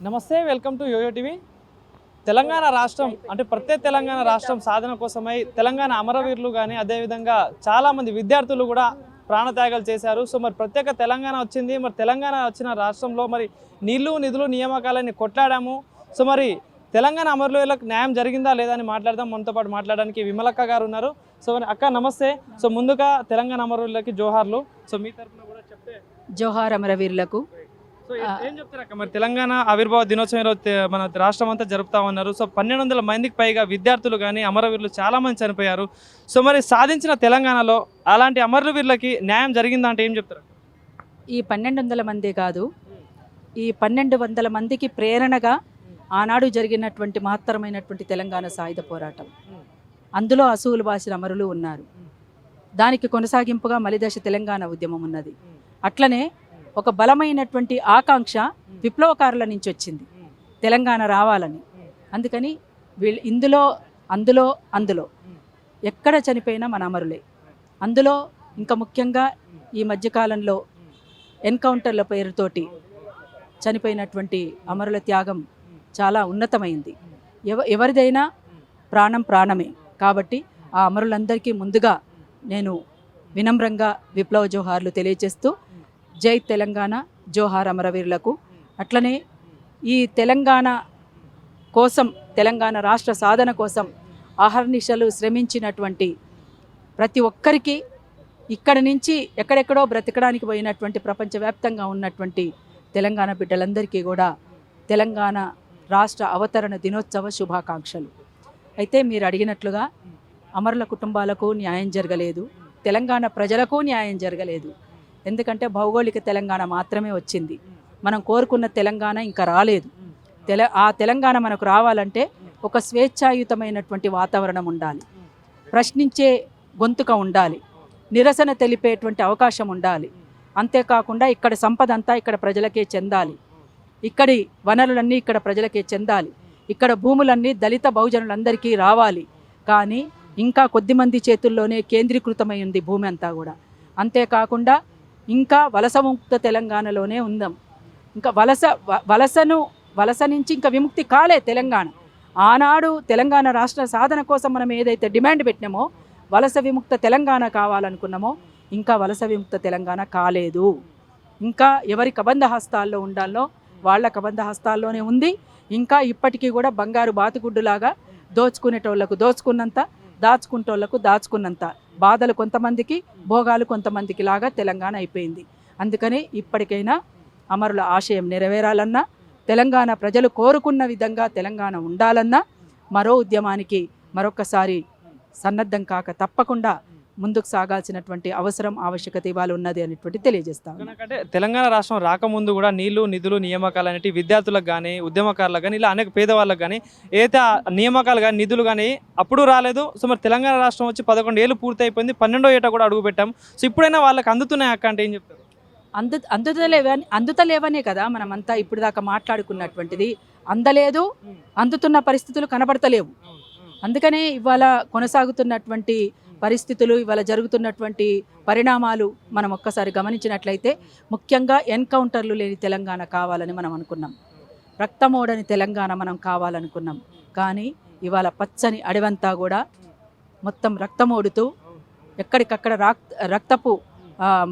నమస్తే, welcome to YoYo TV. Telangana రాష్ట్రం అంటే ప్రత్యేక తెలంగాణ రాష్ట్రం సాధన కోసమై తెలంగాణ అమరవీరులు కానీ అదేవిధంగా చాలామంది విద్యార్థులు కూడా ప్రాణత్యాగాలు చేశారు. సో మరి ప్రత్యేక తెలంగాణ వచ్చింది. మరి తెలంగాణ వచ్చిన రాష్ట్రంలో మరి నీళ్లు నిధులు నియామకాలని కొట్లాడాము. సో మరి తెలంగాణ అమరవీరులకు న్యాయం జరిగిందా లేదా అని మాట్లాడదాం. మనతో పాటు మాట్లాడడానికి విమలక్క గారు ఉన్నారు. సో మరి అక్క నమస్తే. సో ముందుగా తెలంగాణ అమరవీరులకి జోహార్లు. సో మీ తరఫున కూడా చెప్తే జోహార్ అమరవీరులకు. సో ఏం చెప్తారు అక్క? మరి తెలంగాణ ఆవిర్భావ దినోత్సవం ఈరోజు మన రాష్ట్రం అంతా జరుపుతా ఉన్నారు. సో 1200 మందికి పైగా విద్యార్థులు కానీ అమరవీరులు చాలా మంది చనిపోయారు. సో మరి సాధించిన తెలంగాణలో అలాంటి అమరవీరులకి న్యాయం జరిగిందా అంటే ఏం చెప్తారు? ఈ 1200 మందే కాదు, ఈ 1200 మందికి ప్రేరణగా ఆనాడు జరిగినటువంటి మహత్తరమైనటువంటి తెలంగాణ సాయుధ పోరాటం, అందులో అసూలు బాసిన అమరులు ఉన్నారు. దానికి కొనసాగింపుగా మలిదశ తెలంగాణ ఉద్యమం ఉన్నది. అట్లనే ఒక బలమైనటువంటి ఆకాంక్ష విప్లవకారుల నుంచి వచ్చింది, తెలంగాణ రావాలని. అందుకని వీళ్ళు ఇందులో అందులో అందులో ఎక్కడ చనిపోయినా మన అమరులే. అందులో ఇంకా ముఖ్యంగా ఈ మధ్యకాలంలో ఎన్కౌంటర్ల పేరుతోటి చనిపోయినటువంటి అమరుల త్యాగం చాలా ఉన్నతమైంది. ఎవరిదైనా ప్రాణం ప్రాణమే. కాబట్టి ఆ అమరులందరికీ ముందుగా నేను వినమ్రంగా విప్లవ జోహార్లు తెలియజేస్తూ, జై తెలంగాణ, జోహార్ అమరవీరులకు. అట్లనే ఈ తెలంగాణ కోసం, తెలంగాణ రాష్ట్ర సాధన కోసం అహర్నిశలు శ్రమించినటువంటి ప్రతి ఒక్కరికి, ఇక్కడి నుంచి ఎక్కడెక్కడో బ్రతకడానికి పోయినటువంటి ప్రపంచవ్యాప్తంగా ఉన్నటువంటి తెలంగాణ బిడ్డలందరికీ కూడా తెలంగాణ రాష్ట్ర అవతరణ దినోత్సవ శుభాకాంక్షలు. అయితే మీరు అడిగినట్లుగా అమరుల కుటుంబాలకు న్యాయం జరగలేదు, తెలంగాణ ప్రజలకు న్యాయం జరగలేదు. ఎందుకంటే భౌగోళిక తెలంగాణ మాత్రమే వచ్చింది. మనం కోరుకున్న తెలంగాణ ఇంకా రాలేదు. ఆ తెలంగాణ మనకు రావాలంటే ఒక స్వేచ్ఛాయుతమైనటువంటి వాతావరణం ఉండాలి, ప్రశ్నించే గొంతుక ఉండాలి, నిరసన తెలిపేటువంటి అవకాశం ఉండాలి. అంతేకాకుండా ఇక్కడ సంపద అంతా ఇక్కడ ప్రజలకే చెందాలి, ఇక్కడి వనరులన్నీ ఇక్కడ ప్రజలకే చెందాలి, ఇక్కడ భూములన్నీ దళిత బహుజనులందరికీ రావాలి. కానీ ఇంకా కొద్దిమంది చేతుల్లోనే కేంద్రీకృతమై ఉంది భూమి అంతా కూడా. అంతేకాకుండా ఇంకా వలసముక్త తెలంగాణలోనే ఉందాం. ఇంకా వలస నుంచి ఇంకా విముక్తి కాలే తెలంగాణ. ఆనాడు తెలంగాణ రాష్ట్ర సాధన కోసం మనం ఏదైతే డిమాండ్ పెట్టినామో, వలస విముక్త తెలంగాణ కావాలనుకున్నామో, ఇంకా వలస విముక్త తెలంగాణ కాలేదు. ఇంకా ఎవరి కబంధ హస్తాల్లో ఉండాలో వాళ్ళ కబంధ హస్తాల్లోనే ఉంది. ఇంకా ఇప్పటికీ కూడా బంగారు బాతుగుడ్డులాగా దోచుకునేటోళ్లకు దోచుకున్నంత, దాచుకుంటోళ్లకు దాచుకున్నంత బాధలు కొంతమందికి, భోగాలు కొంతమందికి లాగా తెలంగాణ అయిపోయింది. అందుకని ఇప్పటికైనా అమరుల ఆశయం నెరవేరాలన్నా, తెలంగాణ ప్రజలు కోరుకున్న విధంగా తెలంగాణ ఉండాలన్నా మరో ఉద్యమానికి మరొకసారి సన్నద్ధం కాక తప్పకుండా ముందుకు సాగాల్సినటువంటి అవసరం, ఆవశ్యకత ఇవాళ ఉన్నది అనేటువంటి తెలియజేస్తాం. ఎందుకంటే తెలంగాణ రాష్ట్రం రాకముందు కూడా నీళ్లు నిధులు నియామకాలు అనేవి విద్యార్థులకు కానీ ఉద్యమకారులకు కానీ ఇలా అనేక పేదవాళ్ళకు కానీ ఏదైతే నియామకాలు కానీ నిధులు కానీ అప్పుడు రాలేదు. సో మరి తెలంగాణ రాష్ట్రం వచ్చి 11 ఏళ్ళు పూర్తి అయిపోయింది, 12వ ఏట కూడా అడుగు పెట్టాం. సో ఇప్పుడైనా వాళ్ళకి అందుతున్నాయి అక్క అంటే ఏం చెప్తారు? అందుతలేవనే కదా మనమంతా ఇప్పుడు దాకా మాట్లాడుకున్నటువంటిది. అందలేదు, అందుతున్న పరిస్థితులు కనబడతలేవు. అందుకనే ఇవాళ కొనసాగుతున్నటువంటి పరిస్థితులు, ఇవాళ జరుగుతున్నటువంటి పరిణామాలు మనం ఒక్కసారి గమనించినట్లయితే, ముఖ్యంగా ఎన్కౌంటర్లు లేని తెలంగాణ కావాలని మనం అనుకున్నాం, రక్తమోడని తెలంగాణ మనం కావాలనుకున్నాం. కానీ ఇవాళ పచ్చని అడవంతా కూడా మొత్తం రక్తమోడుతూ ఎక్కడికక్కడ రక్తపు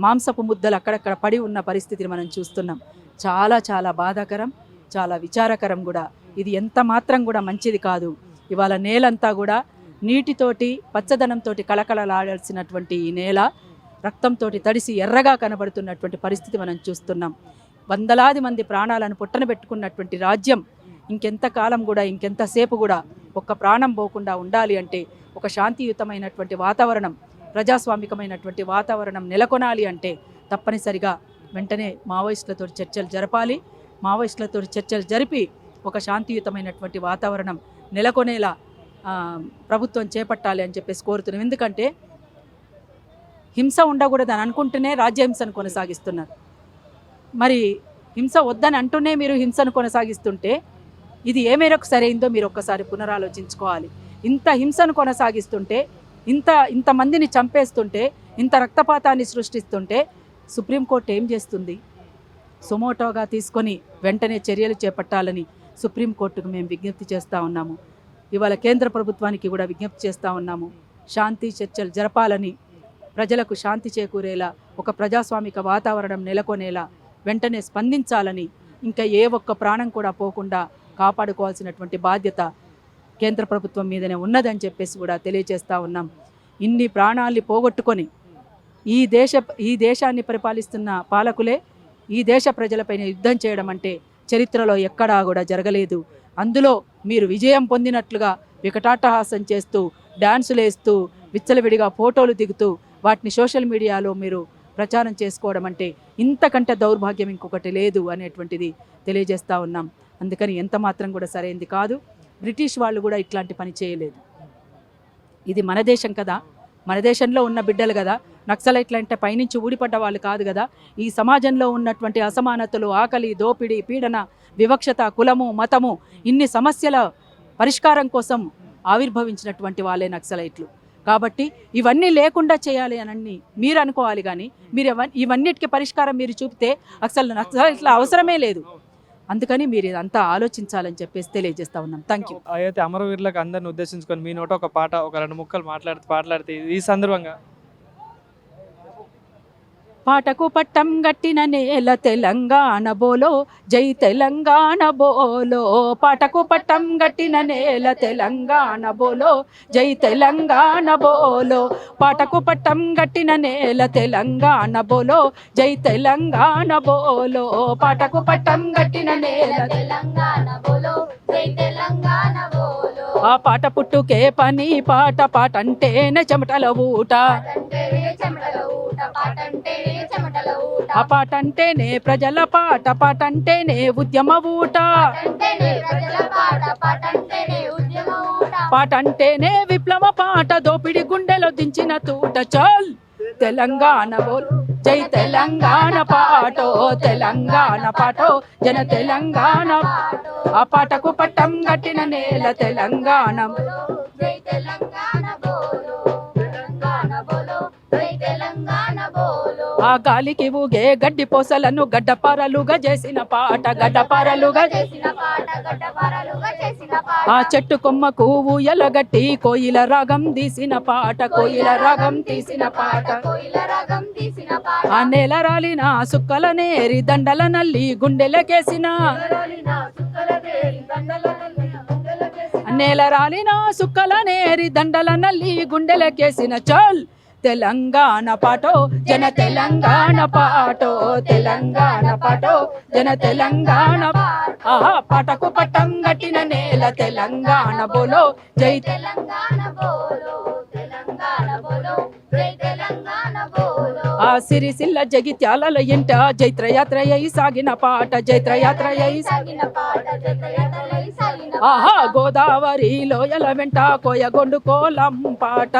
మాంసపు ముద్దలు అక్కడక్కడ పడి ఉన్న పరిస్థితిని మనం చూస్తున్నాం. చాలా చాలా బాధాకరం, చాలా విచారకరం కూడా. ఇది ఎంత మాత్రం కూడా మంచిది కాదు. ఇవాళ నేలంతా కూడా నీటితోటి పచ్చదనంతో కళకళలాడాల్సినటువంటి ఈ నేల రక్తంతో తడిసి ఎర్రగా కనబడుతున్నటువంటి పరిస్థితి మనం చూస్తున్నాం. వందలాది మంది ప్రాణాలను పొట్టన పెట్టుకున్నటువంటి రాజ్యం ఇంకెంతకాలం కూడా, ఇంకెంతసేపు కూడా ఒక్క ప్రాణం పోకుండా ఉండాలి అంటే, ఒక శాంతియుతమైనటువంటి వాతావరణం, ప్రజాస్వామికమైనటువంటి వాతావరణం నెలకొనాలి అంటే తప్పనిసరిగా వెంటనే మావోయిస్టులతో చర్చలు జరపాలి. మావోయిస్టులతో చర్చలు జరిపి ఒక శాంతియుతమైనటువంటి వాతావరణం నెలకొనేలా ప్రభుత్వం చేపట్టాలి అని చెప్పేసి కోరుతున్నాం. ఎందుకంటే హింస ఉండకూడదని అనుకుంటూనే రాజ్యహింసను కొనసాగిస్తున్నారు. మరి హింస వద్దని అంటూనే మీరు హింసను కొనసాగిస్తుంటే ఇది ఏ మేరకు సరైందో మీరు ఒక్కసారి పునరాలోచించుకోవాలి. ఇంత హింసను కొనసాగిస్తుంటే, ఇంతమందిని చంపేస్తుంటే, ఇంత రక్తపాతాన్ని సృష్టిస్తుంటే సుప్రీంకోర్టు ఏం చేస్తుంది? సుమోటోగా తీసుకొని వెంటనే చర్యలు చేపట్టాలని సుప్రీంకోర్టుకు మేము విజ్ఞప్తి చేస్తూ ఉన్నాము. ఇవాళ కేంద్ర ప్రభుత్వానికి కూడా విజ్ఞప్తి చేస్తూ ఉన్నాము. శాంతి చర్చలు జరపాలని, ప్రజలకు శాంతి చేకూరేలా, ఒక ప్రజాస్వామిక వాతావరణం నెలకొనేలా వెంటనే స్పందించాలని, ఇంకా ఏ ఒక్క ప్రాణం కూడా పోకుండా కాపాడుకోవాల్సినటువంటి బాధ్యత కేంద్ర ప్రభుత్వం మీదనే ఉన్నదని చెప్పేసి కూడా తెలియజేస్తూ ఉన్నాం. ఇన్ని ప్రాణాల్ని పోగొట్టుకొని ఈ దేశాన్ని పరిపాలిస్తున్న పాలకులే ఈ దేశ ప్రజలపైన యుద్ధం చేయడం అంటే చరిత్రలో ఎక్కడా కూడా జరగలేదు. అందులో మీరు విజయం పొందినట్లుగా వికటాట్టహాసం చేస్తూ, డాన్సులు వేస్తూ, విచ్చలవిడిగా ఫోటోలు దిగుతూ వాటిని సోషల్ మీడియాలో మీరు ప్రచారం చేసుకోవడం అంటే ఇంతకంటే దౌర్భాగ్యం ఇంకొకటి లేదు అనేటువంటిది తెలియజేస్తూ ఉన్నాం. అందుకని ఎంత మాత్రం కూడా సరైనది కాదు. బ్రిటిష్ వాళ్ళు కూడా ఇట్లాంటి పని చేయలేదు. ఇది మన దేశం కదా, మన దేశంలో ఉన్న బిడ్డలు కదా. నక్సలైట్లు అంటే పైనుంచి ఊడిపడ్డ వాళ్ళు కాదు కదా. ఈ సమాజంలో ఉన్నటువంటి అసమానతలు, ఆకలి, దోపిడీ, పీడన, వివక్షత, కులము, మతము, ఇన్ని సమస్యల పరిష్కారం కోసం ఆవిర్భవించినటువంటి వాళ్ళే నక్సలైట్లు. కాబట్టి ఇవన్నీ లేకుండా చేయాలి అని మీరు అనుకోవాలి, కానీ మీరు ఇవన్నిటికీ పరిష్కారం మీరు చూపితే అసలు నక్సలైట్ల అవసరమే లేదు. అందుకని మీరు ఇదంతా ఆలోచించాలని చెప్పేసి తెలియజేస్తా ఉన్నాం. Thank you. అయితే అమరవీరులకు అందరిని ఉద్దేశించుకొని మీ నోట ఒక పాట, ఒక 2 ముక్కలు మాట్లాడితే ఈ సందర్భంగా పాటకు పట్టం గట్టిన నేల తెలంగాణ బోలో, జై తెలంగాణ బోలో. పాటకు పట్టం గట్టిన నేల తెలంగాణ బోలో, జై తెలంగాణ బోలో. పాటకు పట్టం గట్టిన నేల తెలంగాణ బోలో, జై తెలంగాణ బోలో. పాటకు పట్టం గట్టిన నేల తెలంగాణ బోలో, జై తెలంగాణ బోలో. ఆ పాట పుట్టుకే పని పాట, పాటంటేనే చెమటల ఊట, ఆ పాటంటేనే ప్రజల పాట, పాటంటేనే ఉద్యమ ఊట, పాటంటేనే విప్లవ పాట, దోపిడి గుండెలో దించిన తూట. చల్ తెలంగాణ బోల్, జై తెలంగాణ పాటో, తెలంగాణ పాటో, జన తెలంగాణ. ఆ పాటకు పట్టం గట్టిన నేల తెలంగాణ, జై తెలంగాణ బోలో, తెలంగాణ బోలో, జై తెలంగాణ బోలో. ఆ గాలికి ఊగే గడ్డి పోసలను గడ్డపారలుగా చేసిన పాట, గడ్డపారలుగా చేసిన పాట, గడ్డపారలుగా చేసిన పాట. ఆ చెట్టు కొమ్మకు ఊయలగట్టి కోయిల రాగం తీసిన పాట, కోయిల రాగం తీసిన పాట, కోయిల రాగం తీసిన పాట. ఆ నేల రాలిన సుక్కల నేరి దండల నల్లి గుండెలకేసిన, నేల రాలిన సుక్కల నేరి దండల నల్లి గుండెలకేసిన. చల్ తెలంగాణ పాటో, జన తెలంగాణ పాటో, తెలంగాణ పాటో, జన తెలంగాణ. ఆహా పాటకు పట్టం గట్టిన నేల తెలంగాణ బోలో, జై తెలంగాణ బోలో, తెలంగాణ బోలో, జై తెలంగాణ బోలో. ఆ సిరిసిల్ల జగిత్యాలలో ఇంట జైత్రయాత్రయై సాగిన పాట, జైత్రయాత్రయై సాగిన పాట, జైత్రయాత్రయై సాగిన. ఆహా గోదావరి లోయల వెంట కోయగొండు కోలం పాట,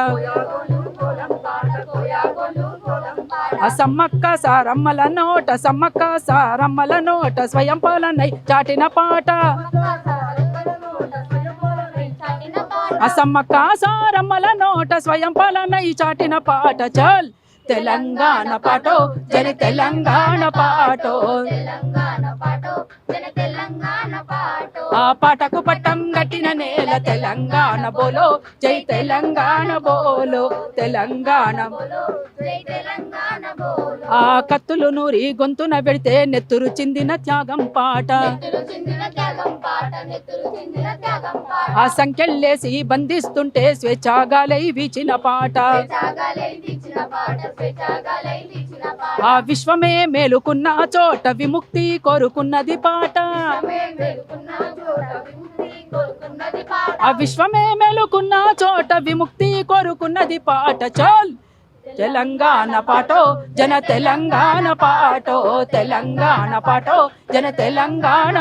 సమ్మక్క సారమ్మల నోట, సమ్మక్క సారమ్మల నోట స్వయం పాలనై చాటిన పాట, సమ్మక్క సారమ్మల నోట స్వయం పాలనై చాటిన పాట. చల్ తెలంగాణ పాటో, జన తెలంగాణ పాటో, తెలంగాణ పాటో, జన తెలంగాణ పాటో. ఆ పాటకు పట్టం గట్టిన నేల తెలంగాణ బోలో, జై తెలంగాణ బోలో, తెలంగాణ బోలో, జై తెలంగాణ బోలో. ఆ కత్తులు నూరి గొంతున పెడితే నెత్తురు చిందిన త్యాగం పాట, ఆ సంఖ్యలేసి బంధిస్తుంటే స్వేచ్ఛాగాలై వీచిన పాట, ఆ విశ్వమే మేలుకున్న చోట విముక్తి కోరుకున్నది పాట, ఆ విశ్వమే మేలుకున్న చోట విముక్తి కోరుకున్నది పాట. చల్ తెలంగాణ పాటో, జన తెలంగాణ పాటో, తెలంగాణ పాటో, జన తెలంగాణ.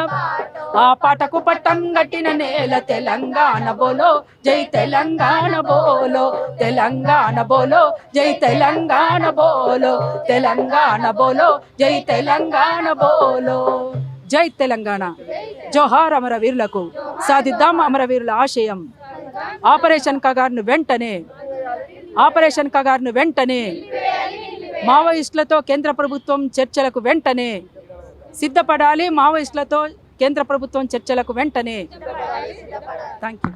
ఆ పాటకు పట్టం గట్టిన నేల తెలంగాణ బోలో, జై తెలంగాణ బోలో, తెలంగాణ బోలో, జై తెలంగాణ బోలో, తెలంగాణ బోలో, జై తెలంగాణ బోలో. జై తెలంగాణ. జోహార్ అమరవీరులకు. సాధిద్దాం అమరవీరుల ఆశయం. ఆపరేషన్ కగార్ను వెంటనే, ఆపరేషన్ కగార్ను వెంటనే, మావోయిస్టులతో కేంద్ర ప్రభుత్వం చర్చలకు వెంటనే సిద్ధపడాలి మావోయిస్టులతో కేంద్ర ప్రభుత్వం చర్చలకు వెంటనే. Thank you.